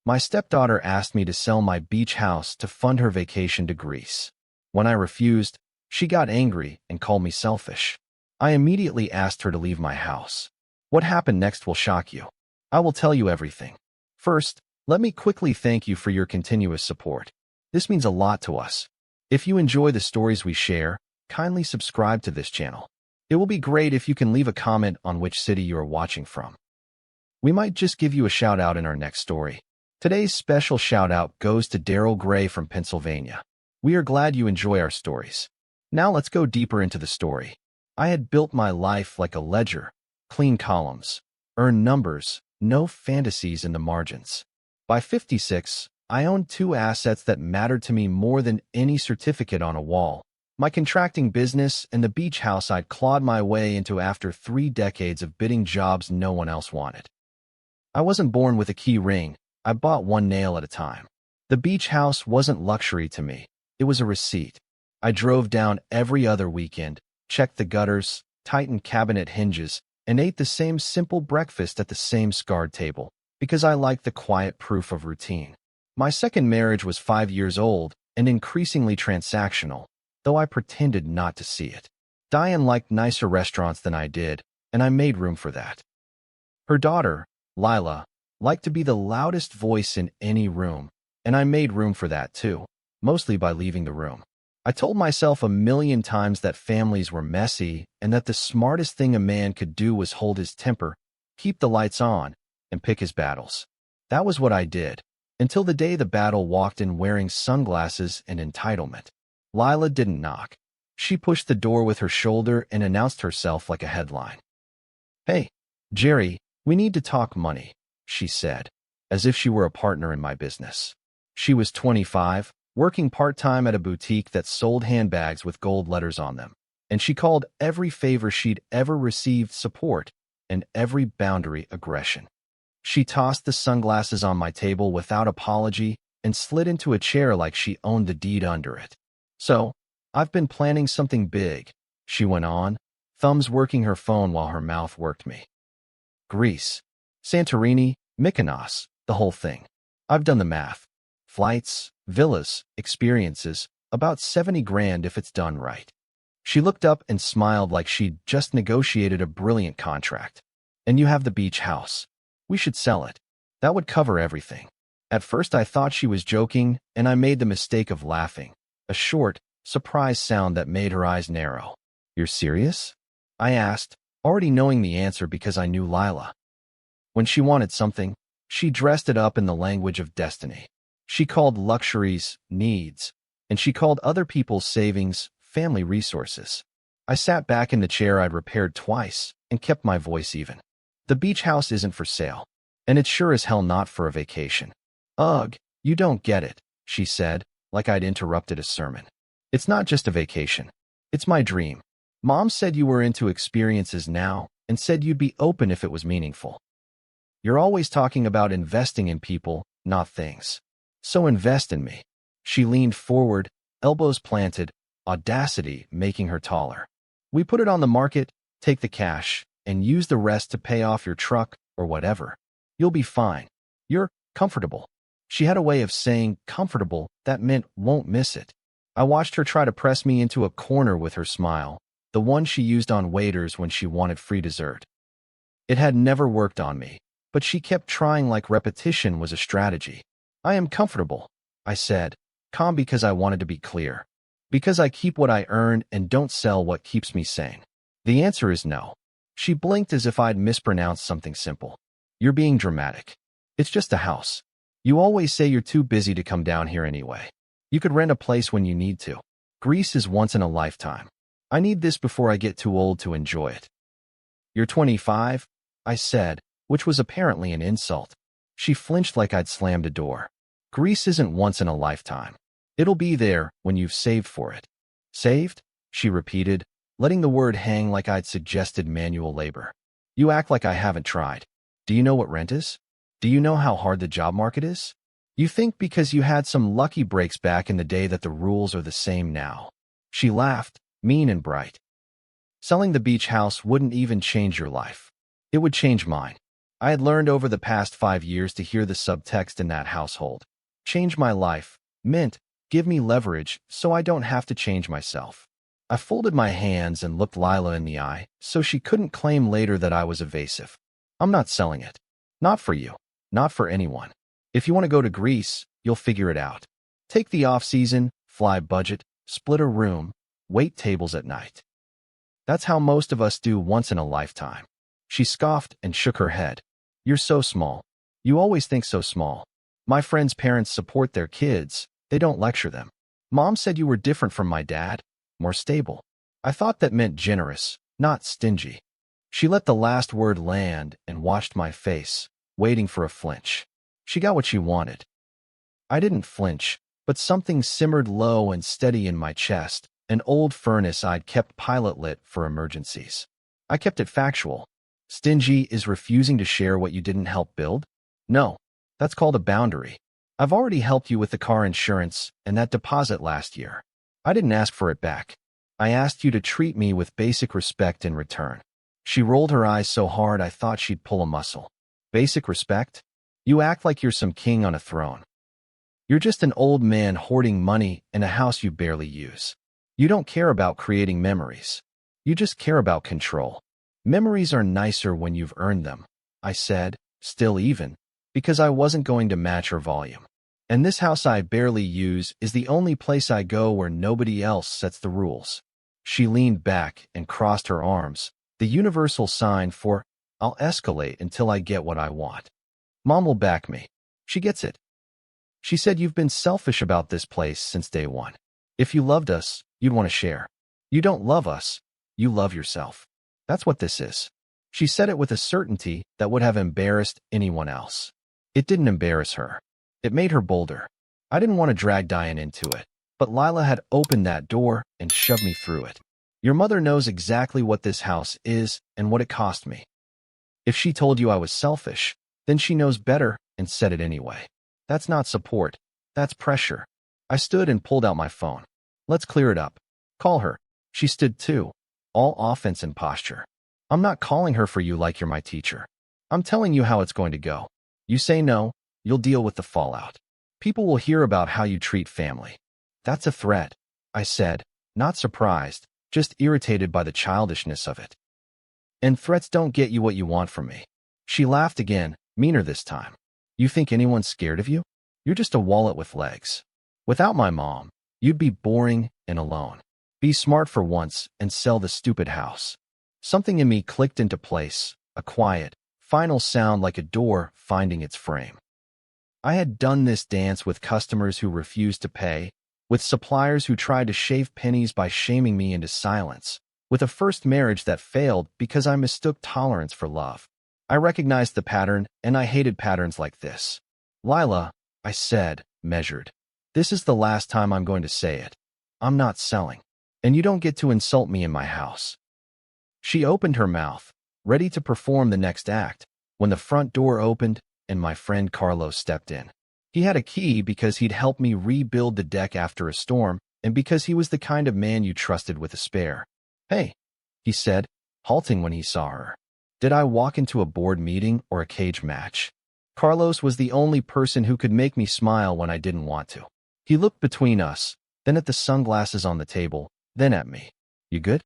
My stepdaughter asked me to sell my beach house to fund her vacation to Greece. When I refused, she got angry and called me selfish. I immediately asked her to leave my house. What happened next will shock you. I will tell you everything. First, let me quickly thank you for your continuous support. This means a lot to us. If you enjoy the stories we share, kindly subscribe to this channel. It will be great if you can leave a comment on which city you are watching from. We might just give you a shout out in our next story. Today's special shout out goes to Daryl Gray from Pennsylvania. We are glad you enjoy our stories. Now let's go deeper into the story. I had built my life like a ledger, clean columns, earn numbers, no fantasies in the margins. By 56, I owned two assets that mattered to me more than any certificate on a wall. My contracting business and the beach house I'd clawed my way into after 3 decades of bidding jobs no one else wanted. I wasn't born with a key ring. I bought one nail at a time. The beach house wasn't luxury to me. It was a receipt. I drove down every other weekend, checked the gutters, tightened cabinet hinges, and ate the same simple breakfast at the same scarred table, because I liked the quiet proof of routine. My second marriage was 5 years old and increasingly transactional, though I pretended not to see it. Diane liked nicer restaurants than I did, and I made room for that. Her daughter, Lila, liked to be the loudest voice in any room, and I made room for that too, mostly by leaving the room. I told myself a million times that families were messy and that the smartest thing a man could do was hold his temper, keep the lights on, and pick his battles. That was what I did, until the day the battle walked in wearing sunglasses and entitlement. Lila didn't knock. She pushed the door with her shoulder and announced herself like a headline. "Hey, Jerry, we need to talk money," she said, as if she were a partner in my business. She was 25, working part-time at a boutique that sold handbags with gold letters on them, and she called every favor she'd ever received support and every boundary aggression. She tossed the sunglasses on my table without apology and slid into a chair like she owned the deed under it. "So, I've been planning something big," she went on, thumbs working her phone while her mouth worked me. "Greece, Santorini, Mykonos, the whole thing. I've done the math. Flights, villas, experiences, about 70 grand if it's done right." She looked up and smiled like she'd just negotiated a brilliant contract. "And you have the beach house. We should sell it. That would cover everything." At first I thought she was joking, and I made the mistake of laughing, a short, surprised sound that made her eyes narrow. "You're serious?" I asked, already knowing the answer because I knew Lila. When she wanted something, she dressed it up in the language of destiny. She called luxuries needs, and she called other people's savings family resources. I sat back in the chair I'd repaired twice and kept my voice even. "The beach house isn't for sale, and it's sure as hell not for a vacation." "Ugh, you don't get it," she said, like I'd interrupted a sermon. "It's not just a vacation. It's my dream. Mom said you were into experiences now and said you'd be open if it was meaningful. You're always talking about investing in people, not things. So invest in me." She leaned forward, elbows planted, audacity making her taller. "We put it on the market, take the cash, and use the rest to pay off your truck or whatever. You'll be fine. You're comfortable." She had a way of saying comfortable that meant won't miss it. I watched her try to press me into a corner with her smile, the one she used on waiters when she wanted free dessert. It had never worked on me, but she kept trying like repetition was a strategy. "I am comfortable," I said, calm because I wanted to be clear. "Because I keep what I earn and don't sell what keeps me sane." "The answer is no." She blinked as if I'd mispronounced something simple. "You're being dramatic. It's just a house. You always say you're too busy to come down here anyway. You could rent a place when you need to. Greece is once in a lifetime. I need this before I get too old to enjoy it." "You're 25, I said, which was apparently an insult. She flinched like I'd slammed a door. "Greece isn't once in a lifetime. It'll be there when you've saved for it." "Saved?" she repeated, letting the word hang like I'd suggested manual labor. "You act like I haven't tried. Do you know what rent is? Do you know how hard the job market is? You think because you had some lucky breaks back in the day that the rules are the same now." She laughed, mean and bright. "Selling the beach house wouldn't even change your life. It would change mine. I had learned over the past 5 years to hear the subtext in that household. Change my life meant give me leverage so I don't have to change myself. I folded my hands and looked Lila in the eye so she couldn't claim later that I was evasive. I'm not selling it. Not for you. Not for anyone. If you want to go to Greece, you'll figure it out. Take the off-season, fly budget, split a room, wait tables at night. That's how most of us do once in a lifetime. She scoffed and shook her head. You're so small. You always think so small. My friends' parents support their kids. They don't lecture them. Mom said you were different from my dad, more stable. I thought that meant generous, not stingy. She let the last word land and watched my face, waiting for a flinch. She got what she wanted. I didn't flinch, but something simmered low and steady in my chest, an old furnace I'd kept pilot lit for emergencies. I kept it factual. Stingy is refusing to share what you didn't help build? No, that's called a boundary. I've already helped you with the car insurance and that deposit last year. I didn't ask for it back. I asked you to treat me with basic respect in return. She rolled her eyes so hard I thought she'd pull a muscle. Basic respect? You act like you're some king on a throne. You're just an old man hoarding money in a house you barely use. You don't care about creating memories. You just care about control. Memories are nicer when you've earned them, I said, still even, because I wasn't going to match her volume. And this house I barely use is the only place I go where nobody else sets the rules. She leaned back and crossed her arms, the universal sign for, I'll escalate until I get what I want. Mom will back me. She gets it. She said you've been selfish about this place since day one. If you loved us, you'd want to share. You don't love us. You love yourself. That's what this is. She said it with a certainty that would have embarrassed anyone else. It didn't embarrass her. It made her bolder. I didn't want to drag Diane into it, but Lila had opened that door and shoved me through it. Your mother knows exactly what this house is and what it cost me. If she told you I was selfish, then she knows better and said it anyway. That's not support. That's pressure. I stood and pulled out my phone. Let's clear it up. Call her. She stood too, all offense and posture. I'm not calling her for you like you're my teacher. I'm telling you how it's going to go. You say no, you'll deal with the fallout. People will hear about how you treat family. That's a threat, I said, not surprised, just irritated by the childishness of it. And threats don't get you what you want from me. She laughed again, meaner this time. You think anyone's scared of you? You're just a wallet with legs. Without my mom, you'd be boring and alone. Be smart for once and sell the stupid house. Something in me clicked into place, a quiet, final sound like a door finding its frame. I had done this dance with customers who refused to pay, with suppliers who tried to shave pennies by shaming me into silence, with a first marriage that failed because I mistook tolerance for love. I recognized the pattern, and I hated patterns like this. Lila, I said, measured. This is the last time I'm going to say it. I'm not selling. And you don't get to insult me in my house. She opened her mouth, ready to perform the next act, when the front door opened and my friend Carlos stepped in. He had a key because he'd helped me rebuild the deck after a storm and because he was the kind of man you trusted with a spare. Hey, he said, halting when he saw her. Did I walk into a board meeting or a cage match? Carlos was the only person who could make me smile when I didn't want to. He looked between us, then at the sunglasses on the table, then at me. You good?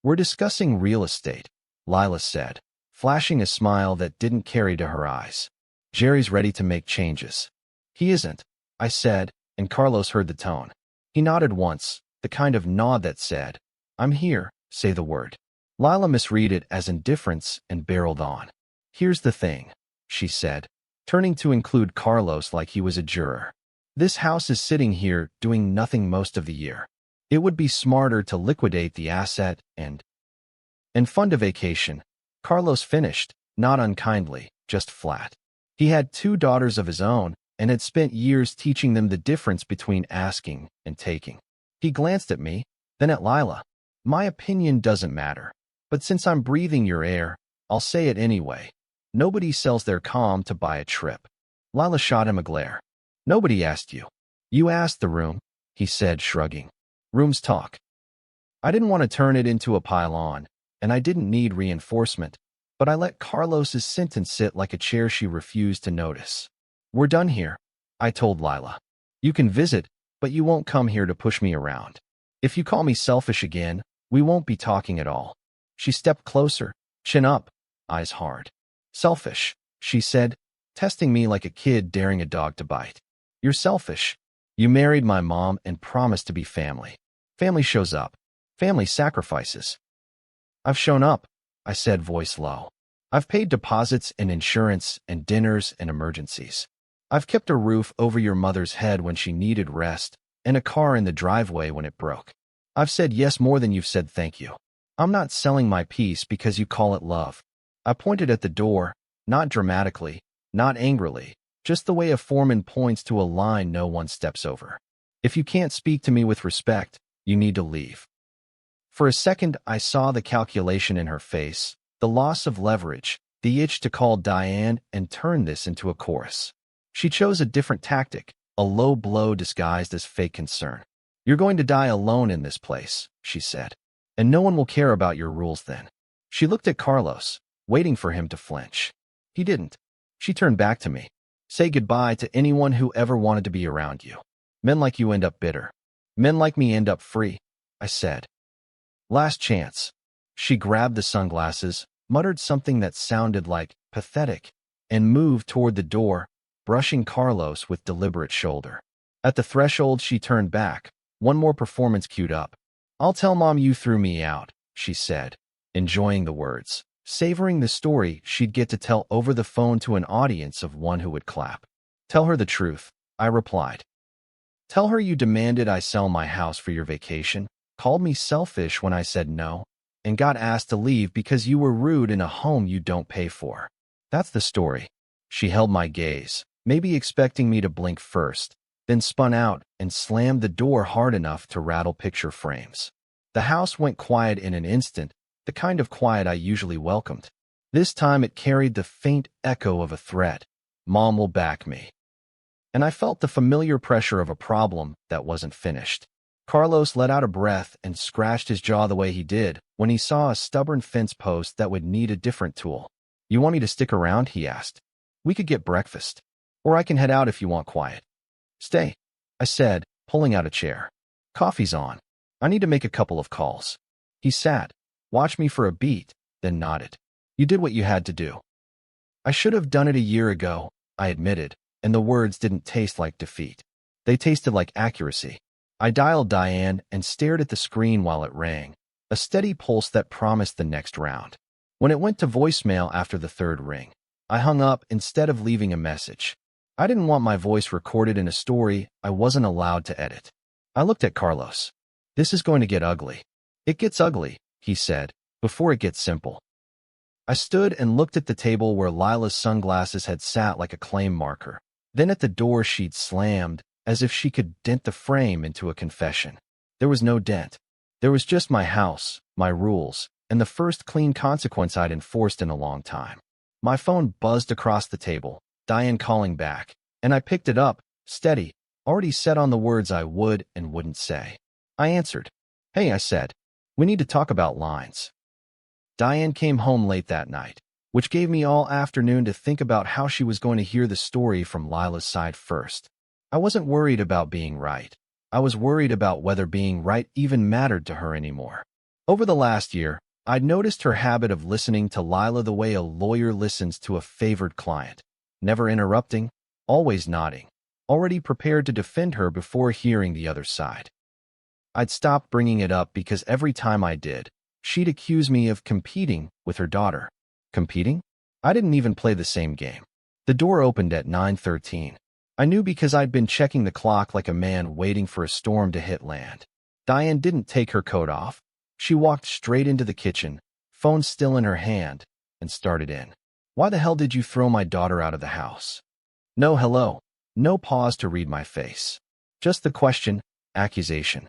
We're discussing real estate, Lila said, flashing a smile that didn't carry to her eyes. Jerry's ready to make changes. He isn't, I said, and Carlos heard the tone. He nodded once, the kind of nod that said, I'm here, say the word. Lila misread it as indifference and barreled on. Here's the thing, she said, turning to include Carlos like he was a juror. This house is sitting here doing nothing most of the year. It would be smarter to liquidate the asset and fund a vacation. Carlos finished, not unkindly, just flat. He had 2 daughters of his own and had spent years teaching them the difference between asking and taking. He glanced at me, then at Lila. My opinion doesn't matter, but since I'm breathing your air, I'll say it anyway. Nobody sells their calm to buy a trip. Lila shot him a glare. Nobody asked you. You asked the room, he said, shrugging. Rooms talk. I didn't want to turn it into a pile-on, and I didn't need reinforcement, but I let Carlos's sentence sit like a chair she refused to notice. We're done here, I told Lila. You can visit, but you won't come here to push me around. If you call me selfish again, we won't be talking at all. She stepped closer, chin up, eyes hard. Selfish, she said, testing me like a kid daring a dog to bite. You're selfish. You married my mom and promised to be family. Family shows up. Family sacrifices. I've shown up, I said, voice low. I've paid deposits and insurance and dinners and emergencies. I've kept a roof over your mother's head when she needed rest and a car in the driveway when it broke. I've said yes more than you've said thank you. I'm not selling my peace because you call it love. I pointed at the door, not dramatically, not angrily, just the way a foreman points to a line no one steps over. If you can't speak to me with respect, you need to leave. For a second, I saw the calculation in her face, the loss of leverage, the itch to call Diane and turn this into a chorus. She chose a different tactic, a low blow disguised as fake concern. You're going to die alone in this place, she said. And no one will care about your rules then. She looked at Carlos, waiting for him to flinch. He didn't. She turned back to me. Say goodbye to anyone who ever wanted to be around you. Men like you end up bitter. Men like me end up free, I said. Last chance. She grabbed the sunglasses, muttered something that sounded like pathetic, and moved toward the door, brushing Carlos with deliberate shoulder. At the threshold, she turned back, one more performance queued up. I'll tell Mom you threw me out, she said, enjoying the words, savoring the story she'd get to tell over the phone to an audience of one who would clap. Tell her the truth, I replied. Tell her you demanded I sell my house for your vacation, called me selfish when I said no, and got asked to leave because you were rude in a home you don't pay for. That's the story. She held my gaze, maybe expecting me to blink first, then spun out and slammed the door hard enough to rattle picture frames. The house went quiet in an instant, the kind of quiet I usually welcomed. This time it carried the faint echo of a threat. Mom will back me. And I felt the familiar pressure of a problem that wasn't finished. Carlos let out a breath and scratched his jaw the way he did when he saw a stubborn fence post that would need a different tool. You want me to stick around? He asked. We could get breakfast. Or I can head out if you want quiet. Stay, I said, pulling out a chair. Coffee's on. I need to make a couple of calls. He sat, watched me for a beat, then nodded. You did what you had to do. I should have done it a year ago, I admitted, and the words didn't taste like defeat. They tasted like accuracy. I dialed Diane and stared at the screen while it rang, a steady pulse that promised the next round. When it went to voicemail after the third ring, I hung up instead of leaving a message. I didn't want my voice recorded in a story I wasn't allowed to edit. I looked at Carlos. This is going to get ugly. It gets ugly, he said, before it gets simple. I stood and looked at the table where Lila's sunglasses had sat like a claim marker, then at the door she'd slammed, as if she could dent the frame into a confession. There was no dent. There was just my house, my rules, and the first clean consequence I'd enforced in a long time. My phone buzzed across the table, Diane calling back, and I picked it up, steady, already set on the words I would and wouldn't say. I answered. Hey, I said. We need to talk about lines. Diane came home late that night, which gave me all afternoon to think about how she was going to hear the story from Lila's side first. I wasn't worried about being right. I was worried about whether being right even mattered to her anymore. Over the last year, I'd noticed her habit of listening to Lila the way a lawyer listens to a favored client, never interrupting, always nodding, already prepared to defend her before hearing the other side. I'd stopped bringing it up because every time I did, she'd accuse me of competing with her daughter. Competing? I didn't even play the same game. The door opened at 9:13. I knew because I'd been checking the clock like a man waiting for a storm to hit land. Diane didn't take her coat off. She walked straight into the kitchen, phone still in her hand, and started in. Why the hell did you throw my daughter out of the house? No hello. No pause to read my face. Just the question, accusation.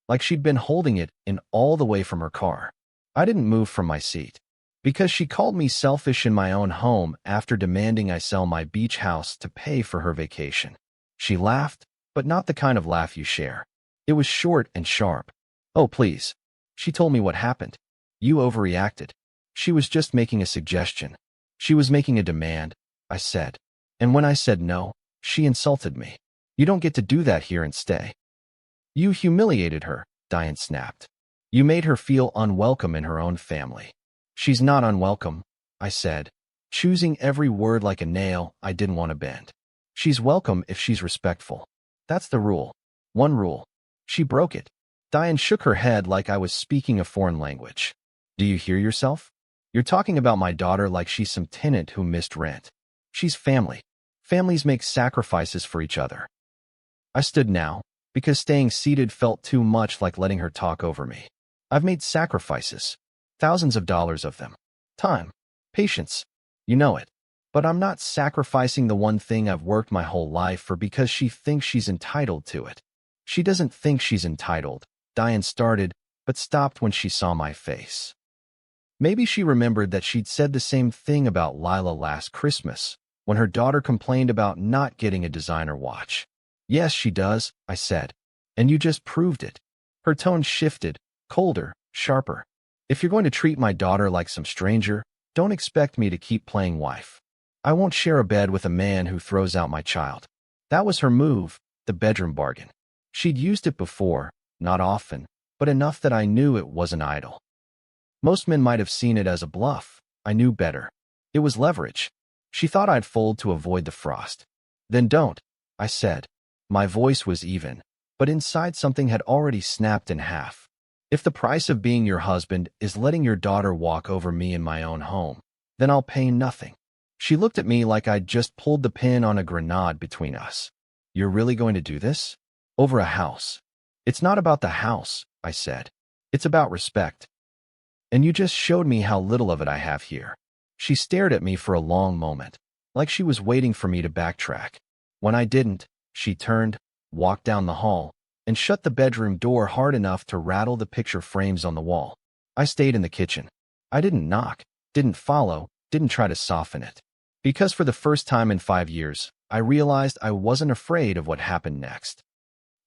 Like she'd been holding it in all the way from her car. I didn't move from my seat. Because she called me selfish in my own home after demanding I sell my beach house to pay for her vacation. She laughed, but not the kind of laugh you share. It was short and sharp. Oh, please. She told me what happened. You overreacted. She was just making a suggestion. She was making a demand, I said. And when I said no, she insulted me. You don't get to do that here and stay. You humiliated her, Diane snapped. You made her feel unwelcome in her own family. She's not unwelcome, I said, choosing every word like a nail I didn't want to bend. She's welcome if she's respectful. That's the rule. One rule. She broke it. Diane shook her head like I was speaking a foreign language. Do you hear yourself? You're talking about my daughter like she's some tenant who missed rent. She's family. Families make sacrifices for each other. I stood now, because staying seated felt too much like letting her talk over me. I've made sacrifices. Thousands of dollars of them. Time. Patience. You know it. But I'm not sacrificing the one thing I've worked my whole life for because she thinks she's entitled to it. She doesn't think she's entitled, Diane started, but stopped when she saw my face. Maybe she remembered that she'd said the same thing about Lila last Christmas, when her daughter complained about not getting a designer watch. Yes, she does, I said. And you just proved it. Her tone shifted, colder, sharper. If you're going to treat my daughter like some stranger, don't expect me to keep playing wife. I won't share a bed with a man who throws out my child. That was her move, the bedroom bargain. She'd used it before, not often, but enough that I knew it wasn't idle. Most men might have seen it as a bluff. I knew better. It was leverage. She thought I'd fold to avoid the frost. Then don't, I said. My voice was even, but inside something had already snapped in half. If the price of being your husband is letting your daughter walk over me in my own home, then I'll pay nothing. She looked at me like I'd just pulled the pin on a grenade between us. You're really going to do this? Over a house. It's not about the house, I said. It's about respect. And you just showed me how little of it I have here. She stared at me for a long moment, like she was waiting for me to backtrack. When I didn't, she turned, walked down the hall, and shut the bedroom door hard enough to rattle the picture frames on the wall. I stayed in the kitchen. I didn't knock, didn't follow, didn't try to soften it. Because for the first time in 5 years, I realized I wasn't afraid of what happened next.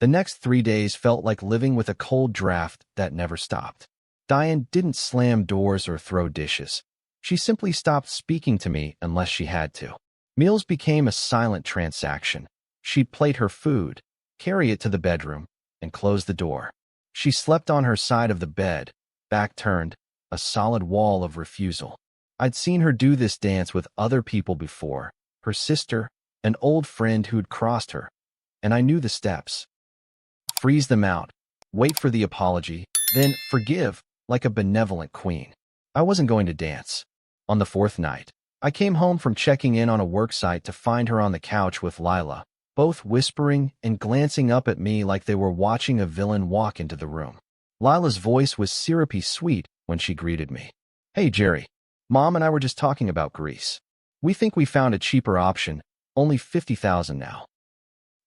The next 3 days felt like living with a cold draft that never stopped. Diane didn't slam doors or throw dishes. She simply stopped speaking to me unless she had to. Meals became a silent transaction. She'd plate her food, carry it to the bedroom, and close the door. She slept on her side of the bed, back turned, a solid wall of refusal. I'd seen her do this dance with other people before, her sister, an old friend who'd crossed her, and I knew the steps. Freeze them out, wait for the apology, then forgive like a benevolent queen. I wasn't going to dance. On the 4th night, I came home from checking in on a worksite to find her on the couch with Lila, both whispering and glancing up at me like they were watching a villain walk into the room. Lila's voice was syrupy sweet when she greeted me. Hey, Jerry. Mom and I were just talking about Greece. We think we found a cheaper option, only $50,000 now.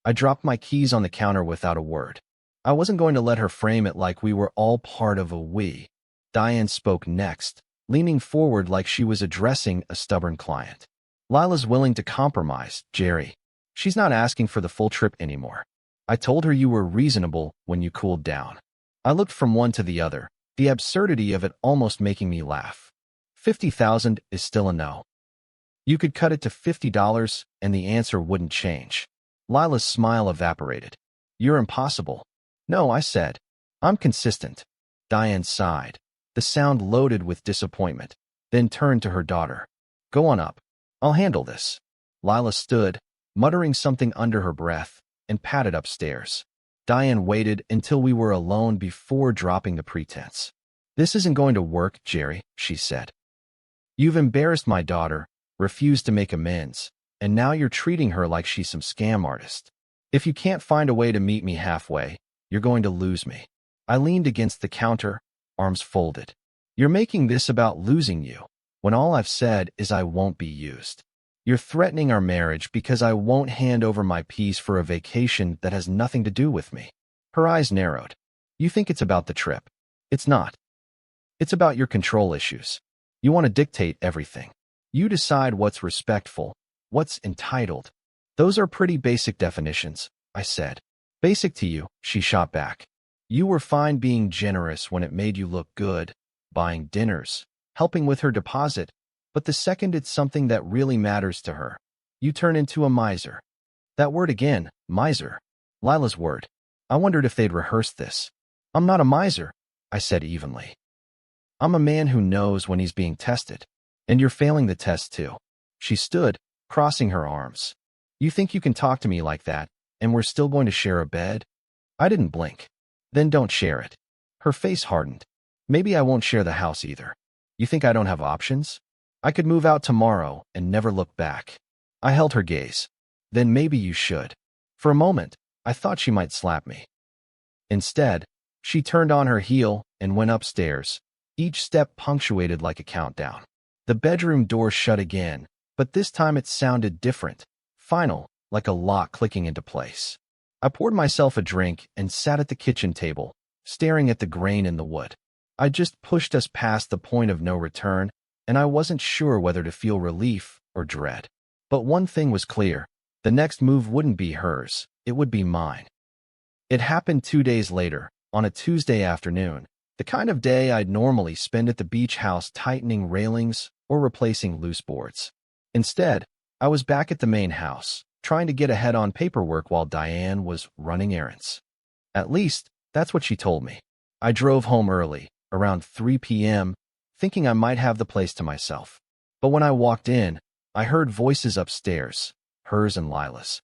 I dropped my keys on the counter without a word. I wasn't going to let her frame it like we were all part of a we. Diane spoke next, leaning forward like she was addressing a stubborn client. Lila's willing to compromise, Jerry. She's not asking for the full trip anymore. I told her you were reasonable when you cooled down. I looked from one to the other, the absurdity of it almost making me laugh. $50,000 is still a no. You could cut it to $50 and the answer wouldn't change. Lila's smile evaporated. You're impossible. No, I said. I'm consistent. Diane sighed, the sound loaded with disappointment, then turned to her daughter. Go on up. I'll handle this. Lila stood, muttering something under her breath, and padded upstairs. Diane waited until we were alone before dropping the pretense. This isn't going to work, Jerry, she said. You've embarrassed my daughter, refused to make amends, and now you're treating her like she's some scam artist. If you can't find a way to meet me halfway, you're going to lose me. I leaned against the counter, arms folded. You're making this about losing you, when all I've said is I won't be used. You're threatening our marriage because I won't hand over my piece for a vacation that has nothing to do with me. Her eyes narrowed. You think it's about the trip. It's not. It's about your control issues. You want to dictate everything. You decide what's respectful, what's entitled. Those are pretty basic definitions, I said. Basic to you, she shot back. You were fine being generous when it made you look good, buying dinners, helping with her deposit, but the second it's something that really matters to her, you turn into a miser. That word again, miser. Lila's word. I wondered if they'd rehearsed this. I'm not a miser, I said evenly. I'm a man who knows when he's being tested. And you're failing the test too. She stood, crossing her arms. You think you can talk to me like that, and we're still going to share a bed? I didn't blink. Then don't share it. Her face hardened. Maybe I won't share the house either. You think I don't have options? I could move out tomorrow and never look back. I held her gaze. Then maybe you should. For a moment, I thought she might slap me. Instead, she turned on her heel and went upstairs, each step punctuated like a countdown. The bedroom door shut again, but this time it sounded different, final, like a lock clicking into place. I poured myself a drink and sat at the kitchen table, staring at the grain in the wood. I just pushed us past the point of no return, and I wasn't sure whether to feel relief or dread. But one thing was clear. The next move wouldn't be hers, it would be mine. It happened 2 days later, on a Tuesday afternoon, the kind of day I'd normally spend at the beach house tightening railings or replacing loose boards. Instead, I was back at the main house, trying to get ahead on paperwork while Diane was running errands. At least, that's what she told me. I drove home early, around 3 p.m., thinking I might have the place to myself. But when I walked in, I heard voices upstairs, hers and Lila's,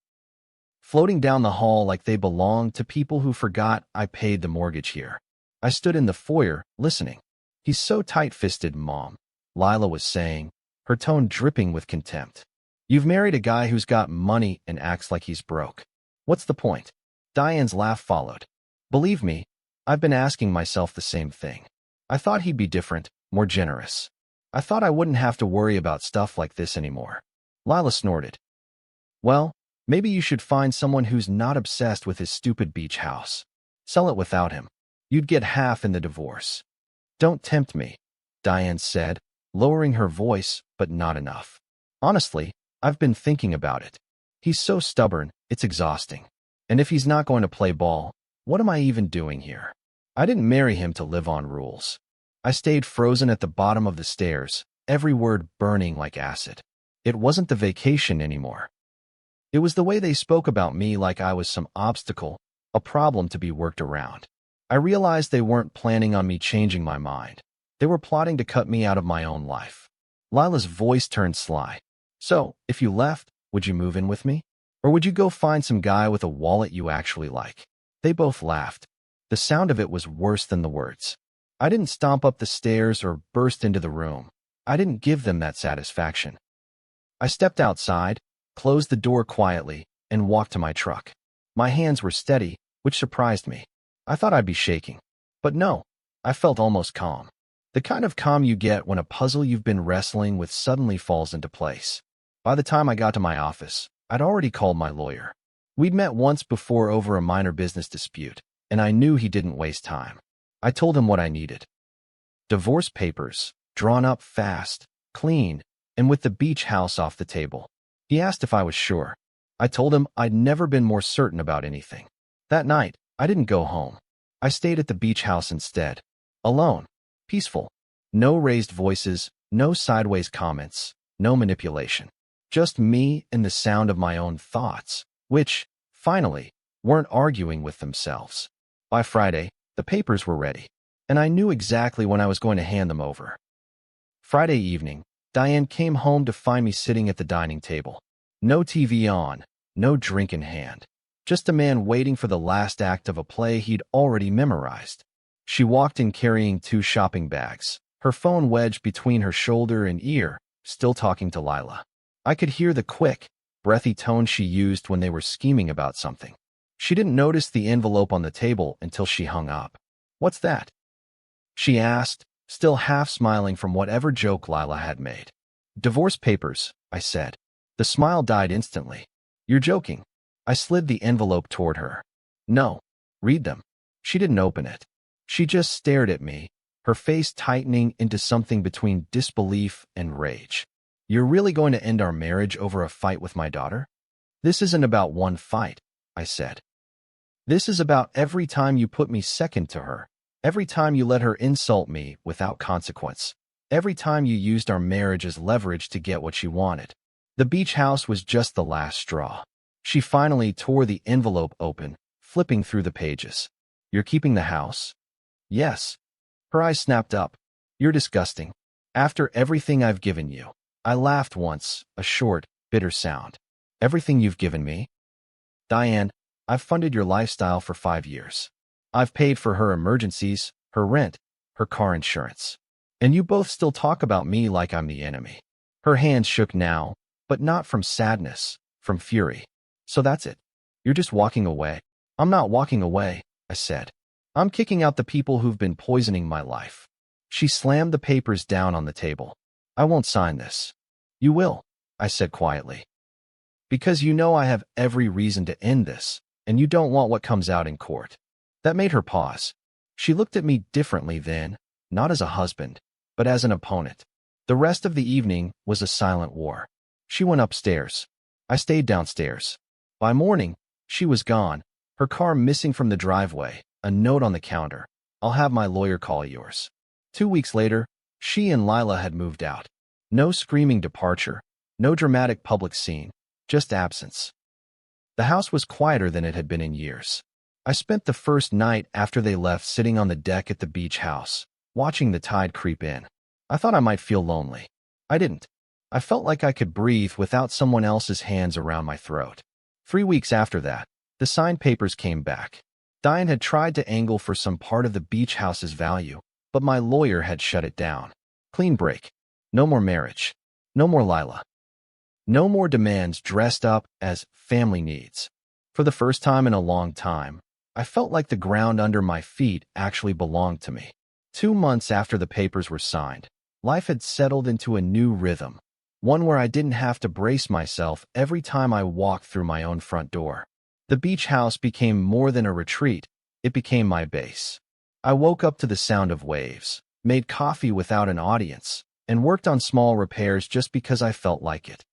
floating down the hall like they belonged to people who forgot I paid the mortgage here. I stood in the foyer, listening. He's so tight-fisted, Mom, Lila was saying, her tone dripping with contempt. You've married a guy who's got money and acts like he's broke. What's the point? Diane's laugh followed. Believe me, I've been asking myself the same thing. I thought he'd be different, more generous. I thought I wouldn't have to worry about stuff like this anymore. Lila snorted. Well, maybe you should find someone who's not obsessed with his stupid beach house. Sell it without him. You'd get half in the divorce. Don't tempt me, Diane said, lowering her voice, but not enough. Honestly, I've been thinking about it. He's so stubborn, it's exhausting. And if he's not going to play ball, what am I even doing here? I didn't marry him to live on rules. I stayed frozen at the bottom of the stairs, every word burning like acid. It wasn't the vacation anymore. It was the way they spoke about me like I was some obstacle, a problem to be worked around. I realized they weren't planning on me changing my mind. They were plotting to cut me out of my own life. Lila's voice turned sly. So, if you left, would you move in with me? Or would you go find some guy with a wallet you actually like? They both laughed. The sound of it was worse than the words. I didn't stomp up the stairs or burst into the room. I didn't give them that satisfaction. I stepped outside, closed the door quietly, and walked to my truck. My hands were steady, which surprised me. I thought I'd be shaking. But no, I felt almost calm. The kind of calm you get when a puzzle you've been wrestling with suddenly falls into place. By the time I got to my office, I'd already called my lawyer. We'd met once before over a minor business dispute, and I knew he didn't waste time. I told him what I needed. Divorce papers, drawn up fast, clean, and with the beach house off the table. He asked if I was sure. I told him I'd never been more certain about anything. That night, I didn't go home. I stayed at the beach house instead. Alone. Peaceful. No raised voices, no sideways comments, no manipulation. Just me and the sound of my own thoughts, which, finally, weren't arguing with themselves. By Friday, the papers were ready, and I knew exactly when I was going to hand them over. Friday evening, Diane came home to find me sitting at the dining table. No TV on, no drink in hand. Just a man waiting for the last act of a play he'd already memorized. She walked in carrying 2 shopping bags, her phone wedged between her shoulder and ear, still talking to Lila. I could hear the quick, breathy tone she used when they were scheming about something. She didn't notice the envelope on the table until she hung up. What's that? She asked, still half smiling from whatever joke Lila had made. Divorce papers, I said. The smile died instantly. You're joking. I slid the envelope toward her. No. Read them. She didn't open it. She just stared at me, her face tightening into something between disbelief and rage. You're really going to end our marriage over a fight with my daughter? This isn't about one fight, I said. This is about every time you put me second to her, every time you let her insult me without consequence. Every time you used our marriage as leverage to get what she wanted. The beach house was just the last straw. She finally tore the envelope open, flipping through the pages. You're keeping the house? Yes. Her eyes snapped up. You're disgusting. After everything I've given you. I laughed once, a short, bitter sound. Everything you've given me? Diane, I've funded your lifestyle for 5 years. I've paid for her emergencies, her rent, her car insurance. And you both still talk about me like I'm the enemy. Her hands shook now, but not from sadness, from fury. So that's it. You're just walking away. I'm not walking away, I said. I'm kicking out the people who've been poisoning my life. She slammed the papers down on the table. I won't sign this. You will, I said quietly. Because you know I have every reason to end this, and you don't want what comes out in court. That made her pause. She looked at me differently then, not as a husband, but as an opponent. The rest of the evening was a silent war. She went upstairs. I stayed downstairs. By morning, she was gone, her car missing from the driveway, a note on the counter. I'll have my lawyer call yours. 2 weeks later, she and Lila had moved out. No screaming departure, no dramatic public scene, just absence. The house was quieter than it had been in years. I spent the first night after they left sitting on the deck at the beach house, watching the tide creep in. I thought I might feel lonely. I didn't. I felt like I could breathe without someone else's hands around my throat. 3 weeks after that, the signed papers came back. Diane had tried to angle for some part of the beach house's value, but my lawyer had shut it down. Clean break. No more marriage. No more Lila. No more demands dressed up as family needs. For the first time in a long time, I felt like the ground under my feet actually belonged to me. 2 months after the papers were signed, life had settled into a new rhythm, one where I didn't have to brace myself every time I walked through my own front door. The beach house became more than a retreat, it became my base. I woke up to the sound of waves, made coffee without an audience, and worked on small repairs just because I felt like it.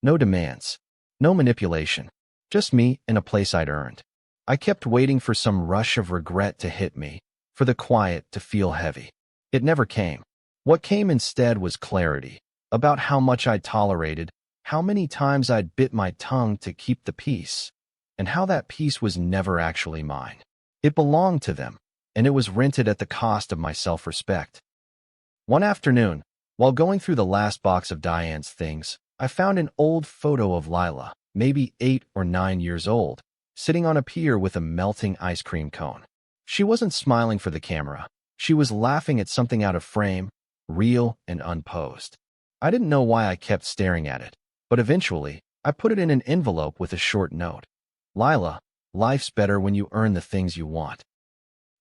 No demands, no manipulation, just me in a place I'd earned. I kept waiting for some rush of regret to hit me, for the quiet to feel heavy. It never came. What came instead was clarity, about how much I'd tolerated, how many times I'd bit my tongue to keep the peace, and how that peace was never actually mine. It belonged to them, and it was rented at the cost of my self-respect. One afternoon, while going through the last box of Diane's things, I found an old photo of Lila, maybe 8 or 9 years old, sitting on a pier with a melting ice cream cone. She wasn't smiling for the camera. She was laughing at something out of frame, real and unposed. I didn't know why I kept staring at it, but eventually, I put it in an envelope with a short note. Lila, life's better when you earn the things you want.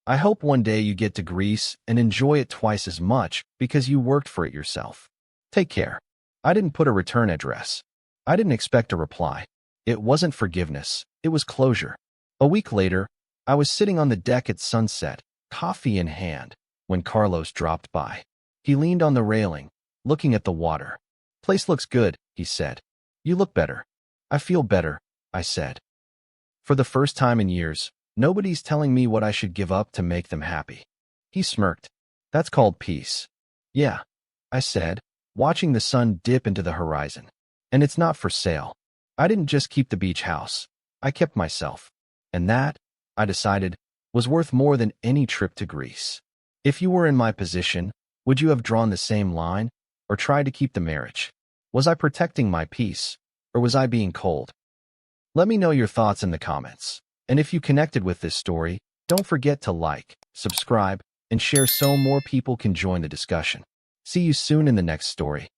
I hope one day you get to Greece and enjoy it twice as much because you worked for it yourself. Take care. I didn't put a return address. I didn't expect a reply. It wasn't forgiveness. It was closure. A week later, I was sitting on the deck at sunset, coffee in hand, when Carlos dropped by. He leaned on the railing, looking at the water. Place looks good, he said. You look better. I feel better, I said. For the first time in years, nobody's telling me what I should give up to make them happy. He smirked. That's called peace. Yeah, I said, watching the sun dip into the horizon. And it's not for sale. I didn't just keep the beach house. I kept myself. And that, I decided, was worth more than any trip to Greece. If you were in my position, would you have drawn the same line, or tried to keep the marriage? Was I protecting my peace, or was I being cold? Let me know your thoughts in the comments. And if you connected with this story, don't forget to like, subscribe, and share so more people can join the discussion. See you soon in the next story.